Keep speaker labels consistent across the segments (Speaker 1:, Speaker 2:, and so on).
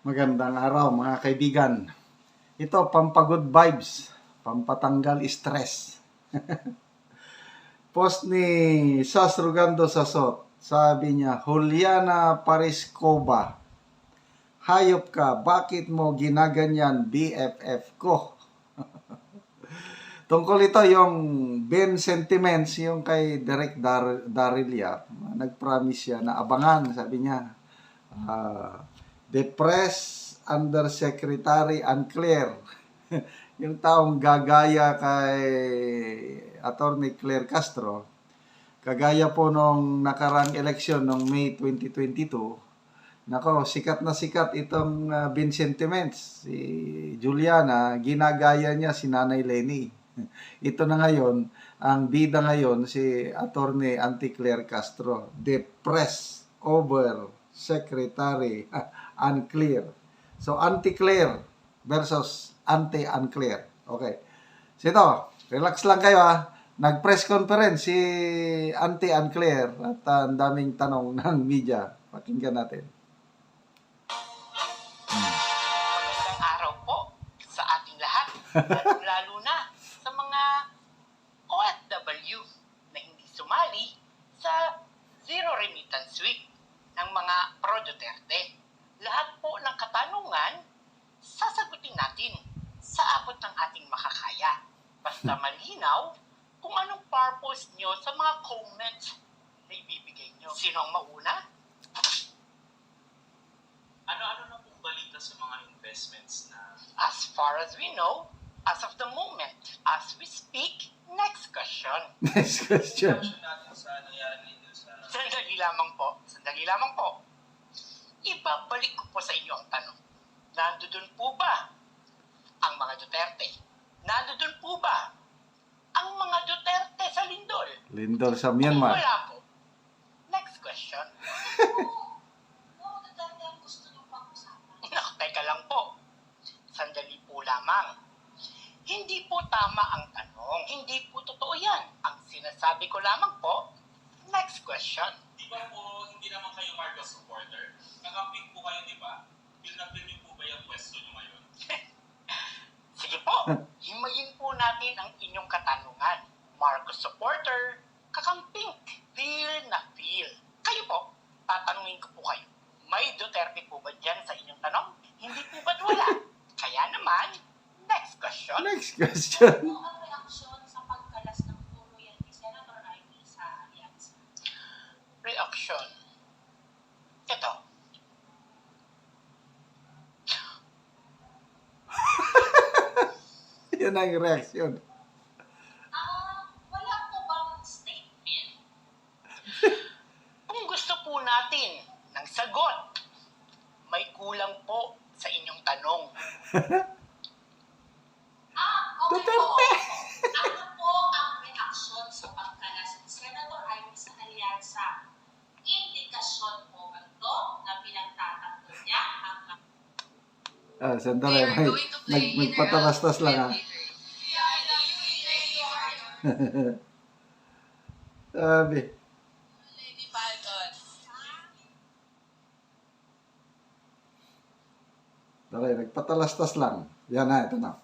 Speaker 1: Magandang araw mga kaibigan. Ito, pampagood vibes, pampatanggal stress. Post ni Sas Rugando Sasot, sabi niya, Juliana Pariscova, hayop ka, bakit mo ginaganyan BFF ko? Tungkol ito yung Ben Sentiments, yung kay Derek Darryl Yap, nag-promise siya na abangan, sabi niya, Depressed Undersecretary Unclear. Yung taong gagaya kay Attorney Claire Castro, kagaya po nung nakarang eleksyon nung May 2022, nako, sikat na sikat itong Ben Sentiments. Si Juliana, ginagaya niya si Nanay Lenny. Ito na ngayon, ang bida ngayon si Attorney Claire Castro, depressed over Secretary Unclear. So, anti-clear versus anti-unclear. Okay. So, ito, relax lang kayo ha. Nag-press conference si anti-unclear at ang daming tanong ng media. Pakinggan natin.
Speaker 2: Magandang araw po sa ating lahat. Lalo na sa mga OFW na hindi sumali sa Zero Remittance Week ng mga pro-Duterte. Lahat po ng katanungan, sasagutin natin sa abot ng ating makakaya. Basta malinaw kung anong purpose nyo sa mga comments na ibibigay nyo. Sino ang mauna?
Speaker 3: Ano-ano na pong balita sa mga investments na...
Speaker 2: As far as we know, as of the moment, as we speak, next question.
Speaker 1: Next question.
Speaker 3: Reaction natin sa nangyari dito sa...
Speaker 2: Sandali lamang po. Ibabalik ko po sa inyo ang tanong. Nandoon po ba ang mga Duterte? Nandoon po ba ang mga Duterte sa Lindol?
Speaker 1: Lindol sa
Speaker 2: Kung
Speaker 1: Myanmar.
Speaker 2: wala po, next question.
Speaker 4: Duterte ang gusto nyo pag-usapan.
Speaker 2: Teka lang po. Sandali po lamang. Hindi po tama ang tanong. Hindi po totoo yan. Ang sinasabi ko lamang po, next question.
Speaker 3: Di ba po, hindi naman kayo Marcos supporter? Nakamping po kayo, di ba? Feel na feel niyo po ba yung pwesto niyo ngayon?
Speaker 2: Sige po, himayin po natin ang inyong katanungan. Marcos supporter, kakamping, feel na feel. Kayo po, tatanungin ko po kayo. May Duterte po ba dyan sa inyong tanong? Hindi po ba't wala? Kaya naman, next question.
Speaker 1: Next question.
Speaker 4: Ano ang reaksyon sa pagkalas ng puro yan ni Senator Ivy sa Allianz?
Speaker 2: Reaction. Ito.
Speaker 1: Yan ang reaksyon.
Speaker 4: Wala po bang statement?
Speaker 2: Kung gusto po natin ng sagot, may kulang po sa inyong tanong.
Speaker 4: Okay
Speaker 1: Duterte!
Speaker 4: po. Ano po ang reaksyon sa pagkalas ni Senator Ivy sa Allianza? Indikasyon po ba ito na pinagtatanggol niya ang
Speaker 1: Sandali. Nagpatalastas lang ha. Sabi.
Speaker 4: Lady Falcon?
Speaker 1: Dali, nagpatalastas lang. Yan na, ito na.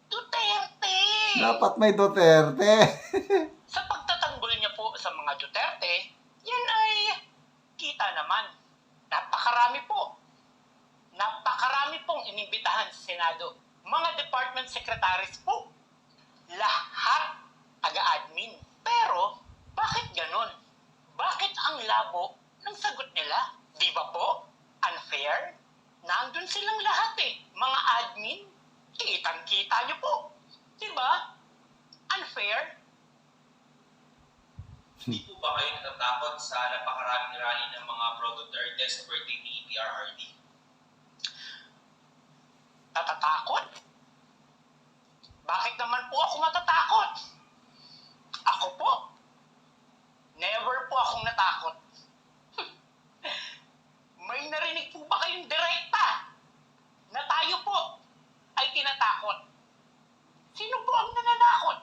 Speaker 2: Duterte!
Speaker 1: Dapat may Duterte.
Speaker 2: Sa pagtatanggol niya po sa mga Duterte, yan ay kita naman. Napakarami po. Napakarami pong inimbitahan sa Senado. Mga department secretaries po. Lahat taga-admin. Pero, bakit ganun? Bakit ang labo ng sagot nila? Di ba po? Unfair? Nandun silang lahat eh. Mga admin. Kitang-kita niyo po. Di ba? Unfair?
Speaker 3: Hindi po ba kayo natatakot sa napakaraming rally ng mga pro-Duterte sa birthday ni PRRD?
Speaker 2: Natatakot? Bakit naman po ako matatakot? Ako po. Never po akong natakot. May narinig po ba kayong direkta na tayo po ay tinatakot? Sino po ang nananakot?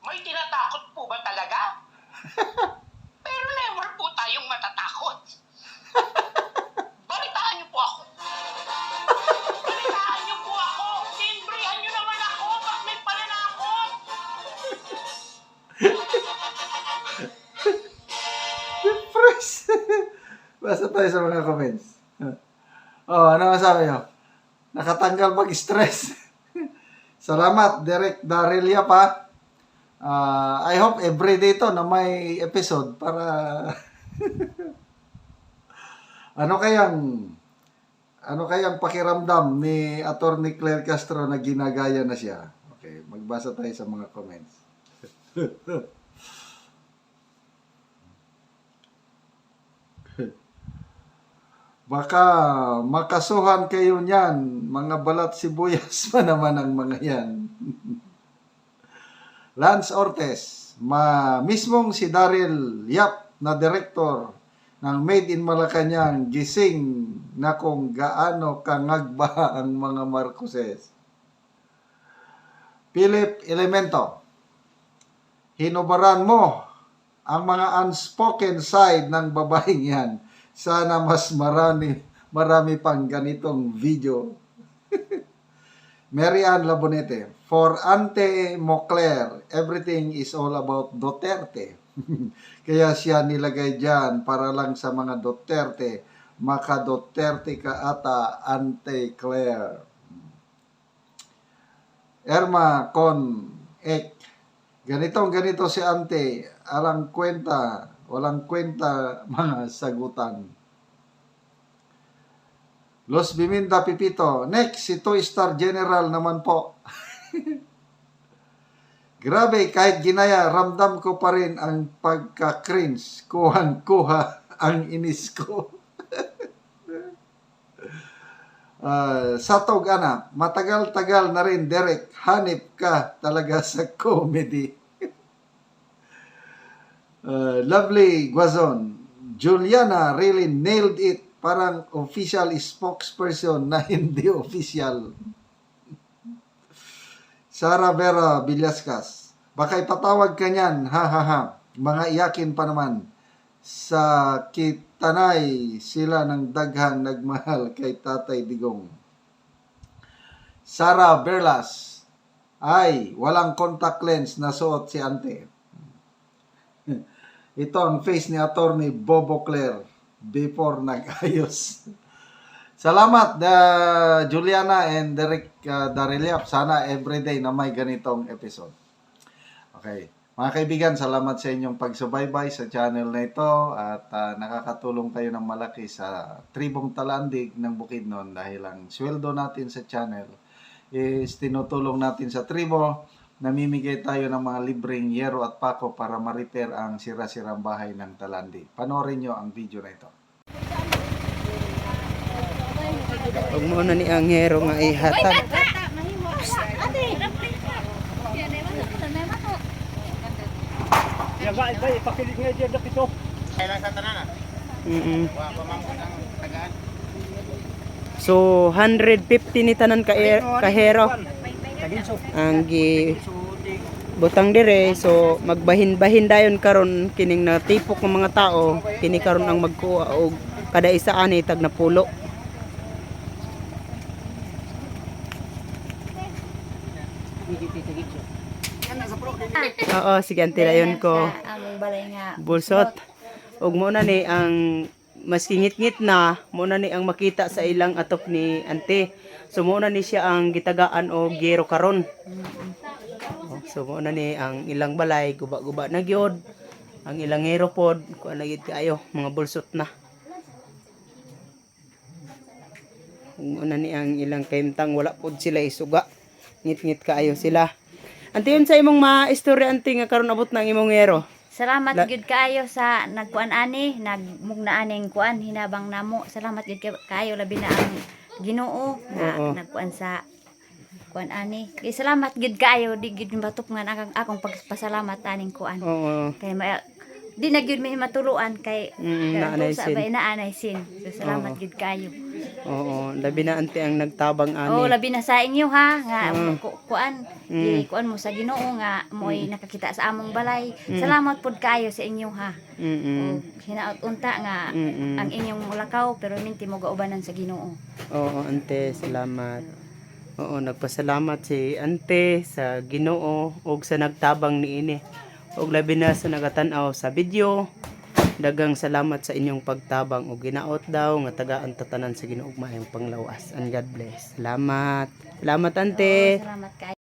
Speaker 2: May tinatakot po ba talaga? Pero never po tayong matatakot.
Speaker 1: Basta tayo sa mga comments. Oh, ano masabi nyo? Nakatanggal mag-stress. Salamat, Derek Darelia pa. I hope everyday to na may episode para ano kayang pakiramdam ni Attorney Claire Castro na ginagaya na siya. Okay, magbasa tayo sa mga comments. Baka makasuhan kayo niyan, mga balat sibuyas pa naman ang mga yan. Lance Ortez, mismong si Daryl Yap na director ng Made in Malacanang gising na kung gaano kangagba ang mga Marcoses. Philip Elemento, hinubaran mo ang mga unspoken side ng babaeng yan. Sana mas marami pang ganitong video. Mary Ann Labonete, for Ante Mocler, everything is all about Duterte. Kaya siya nilagay dyan para lang sa mga Duterte. Maka Duterte ka ata, Ante Claire. Erma Con Ek, ganito si Ante, walang kwenta mga sagutan. Los Biminda Pipito, next, si Toy Star General naman po. Grabe, kahit ginaya, ramdam ko pa rin ang pagka-cringe. Kuhan-kuha ang inis ko. Satog Ana, matagal-tagal na rin, Derek. Hanip ka talaga sa comedy. Lovely Guazon, Juliana really nailed it. Parang official spokesperson na hindi official. Sara Vera Villascas, baka ipatawag ka niyan, ha ha ha. Mga iyakin pa naman. Sa Kitanay sila ng daghang nagmahal kay Tatay Digong. Sara Berlas, ay, walang contact lens na suot si Ante. Ito ang face ni Attorney Bobo Claire before nag-ayos. Salamat, Juliana and Derek Dareliap. Sana everyday na may ganitong episode. Okay. Mga kaibigan, salamat sa inyong pagsubaybay sa channel na ito at nakakatulong kayo ng malaki sa tribong Talandig ng Bukidnon dahil ang sweldo natin sa channel is tinutulong natin sa tribo. Namimigay tayo ng mga libreng yero at pako para ma-repair ang sira-sirang bahay ng Talandig. Panoorin nyo ang video na ito.
Speaker 5: Huwag mo na ni ang hero nga ihatag. So 150 ni tanan ka hero. Ang butang dire, so magbahin-bahin dayon karon kining natipok ng mga tao, kini karon ang magkuha og kada isa ani tag na pulo. Oo, sige ante dayon ko.
Speaker 6: Among balay nga
Speaker 5: Bulsot. Ug mo na ni ang mas kingit-ngit na, mo na ni ang makita sa ilang atop ni ante. So mo na ni siya ang gitagaan o gero karon. So mo na ni ang ilang balay guba-guba na gyud. Ang ilang gero pod kuan na gid kaayo mga bulsot na. Mo na ni ang ilang kaimtang wala pod sila isuga. Ngit-ngit kaayo sila. Ante yun sa imong maistorya ante nga karon abot nang imong gero.
Speaker 6: salamat gyud kaayo sa nagkuan ani, nagmugna aning kuan hinabang namo. Salamat gyud kaayo labi na ang Ginoo nga
Speaker 5: Oo.
Speaker 6: nagkuan sa kuan ani. Kay salamat gyud kaayo di gyud batok nga akong pagpasalamat aning kuan.
Speaker 5: Oo.
Speaker 6: Kay di na gyud may matuluan kay
Speaker 5: naanay
Speaker 6: sa
Speaker 5: sin.
Speaker 6: bay naanay sin. So salamat
Speaker 5: Oo.
Speaker 6: gyud kaayo.
Speaker 5: Oo, labi na ante ang nagtabang
Speaker 6: Oh,
Speaker 5: ani.
Speaker 6: labi na sa inyo ha nga
Speaker 5: Mm.
Speaker 6: kuan kuan mo sa Ginoo nga mo'y nakakita sa among balay.
Speaker 5: Mm.
Speaker 6: Salamat pud kaayo sa inyo ha.
Speaker 5: Mm.
Speaker 6: Hinaot unta nga
Speaker 5: Mm.
Speaker 6: ang inyong lakaw pero minti mo gaubanan sa Ginoo.
Speaker 5: Oo, ante, salamat. Oo, nagpasalamat si ante sa Ginoo ug sa nagtabang niini. Ug labi na sa nagatanaw sa video. Dagang salamat sa inyong pagtabang o ginaot daw nga tagaan tatanan sa Ginoo ug maayong panglawas. And God bless. Salamat. Salamat ante.
Speaker 6: Salamat kayo.